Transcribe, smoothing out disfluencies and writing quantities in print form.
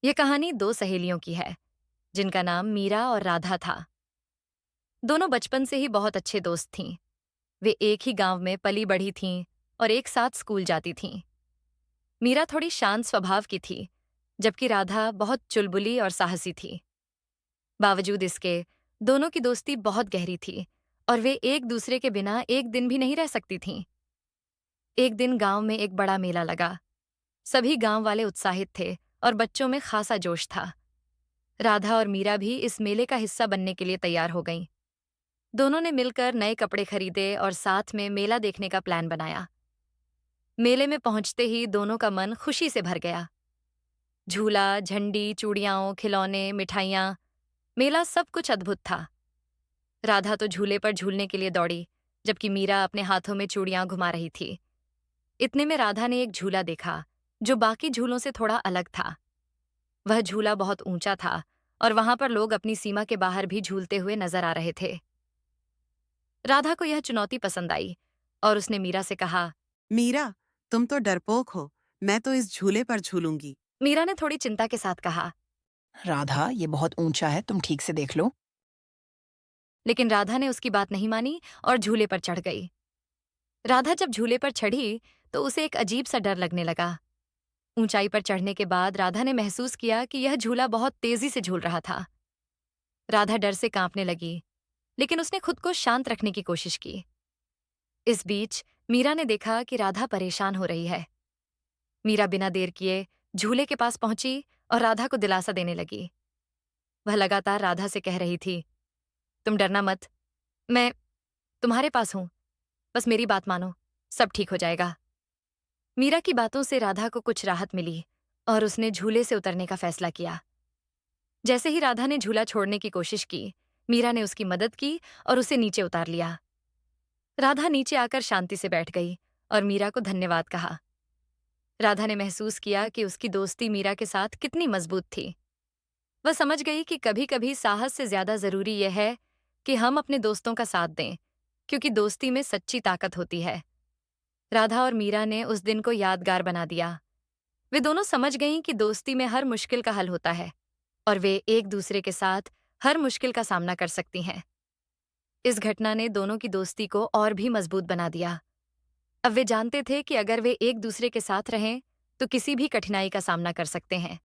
ये कहानी दो सहेलियों की है जिनका नाम मीरा और राधा था। दोनों बचपन से ही बहुत अच्छे दोस्त थीं। वे एक ही गांव में पली बढ़ी थीं और एक साथ स्कूल जाती थीं। मीरा थोड़ी शांत स्वभाव की थी, जबकि राधा बहुत चुलबुली और साहसी थी। बावजूद इसके, दोनों की दोस्ती बहुत गहरी थी और वे एक दूसरे के बिना एक दिन भी नहीं रह सकती थीं। एक दिन गांव में एक बड़ा मेला लगा। सभी गांव वाले उत्साहित थे और बच्चों में खासा जोश था। राधा और मीरा भी इस मेले का हिस्सा बनने के लिए तैयार हो गईं। दोनों ने मिलकर नए कपड़े खरीदे और साथ में मेला देखने का प्लान बनाया। मेले में पहुंचते ही दोनों का मन खुशी से भर गया। झूला, झंडी, चूड़ियां, खिलौने, मिठाइयां, मेला सब कुछ अद्भुत था। राधा तो झूले पर झूलने के लिए दौड़ी, जबकि मीरा अपने हाथों में चूड़ियां घुमा रही थी। इतने में राधा ने एक झूला देखा, जो बाकी झूलों से थोड़ा अलग था। वह झूला बहुत ऊंचा था और वहां पर लोग अपनी सीमा के बाहर भी झूलते हुए नजर आ रहे थे। राधा को यह चुनौती पसंद आई और उसने मीरा से कहा। मीरा, तुम तो डरपोक हो। मैं तो इस झूले पर झूलूंगी। मीरा ने थोड़ी चिंता के साथ कहा। राधा, ये बहुत ऊंचा है, तुम ठीक से देख लो। लेकिन राधा ने उसकी बात नहीं मानी और झूले पर चढ़ गई। राधा जब झूले पर चढ़ी तो उसे एक अजीब सा डर लगने लगा। ऊंचाई पर चढ़ने के बाद राधा ने महसूस किया कि यह झूला बहुत तेजी से झूल रहा था। राधा डर से कांपने लगी, लेकिन उसने खुद को शांत रखने की कोशिश की। इस बीच मीरा ने देखा कि राधा परेशान हो रही है। मीरा बिना देर किए झूले के पास पहुंची और राधा को दिलासा देने लगी। वह लगातार राधा से कह रही थी, तुम डरना मत, मैं तुम्हारे पास हूं, बस मेरी बात मानो, सब ठीक हो जाएगा। मीरा की बातों से राधा को कुछ राहत मिली और उसने झूले से उतरने का फैसला किया। जैसे ही राधा ने झूला छोड़ने की कोशिश की, मीरा ने उसकी मदद की और उसे नीचे उतार लिया। राधा नीचे आकर शांति से बैठ गई और मीरा को धन्यवाद कहा। राधा ने महसूस किया कि उसकी दोस्ती मीरा के साथ कितनी मजबूत थी। वह समझ गई कि कभी-कभी साहस से ज्यादा जरूरी यह है कि हम अपने दोस्तों का साथ दें, क्योंकि दोस्ती में सच्ची ताकत होती है। राधा और मीरा ने उस दिन को यादगार बना दिया। वे दोनों समझ गईं कि दोस्ती में हर मुश्किल का हल होता है और वे एक दूसरे के साथ हर मुश्किल का सामना कर सकती हैं। इस घटना ने दोनों की दोस्ती को और भी मजबूत बना दिया। अब वे जानते थे कि अगर वे एक दूसरे के साथ रहें, तो किसी भी कठिनाई का सामना कर सकते हैं।